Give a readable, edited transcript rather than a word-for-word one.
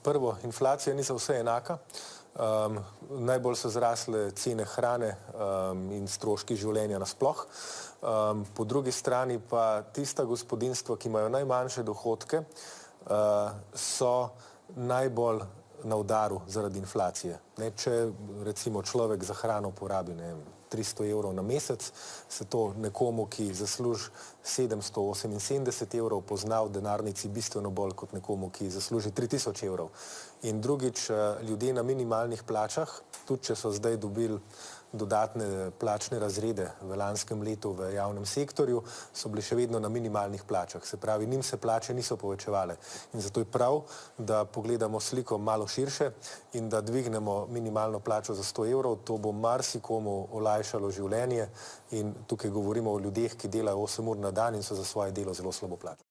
Prvo, inflacija ni za vse enaka. Najbolj so zrasle cene hrane in stroški življenja nasploh. Po drugi strani pa tista gospodinjstva, ki imajo najmanjše dohodke, so najbolj na udaru zaradi inflacije. Če recimo človek za hrano porabi 300 evrov na mesec, se to nekomu, ki zasluži 778 evrov, pozna v denarnici bistveno bolj kot nekomu, ki zasluži 3000 evrov. In drugič, ljudje na minimalnih plačah, tudi če so zdaj dobili dodatne plačne razrede v lanskem letu v javnem sektorju, so bili še vedno na minimalnih plačah. Se pravi, njim se plače niso povečevale. In zato je prav, da pogledamo sliko malo širše in da dvignemo minimalno plačo za 100 evrov. To bo marsikomu olajšalo življenje in tukaj govorimo o ljudeh, ki delajo 8 ur na dan in so za svoje delo zelo slabo plačani.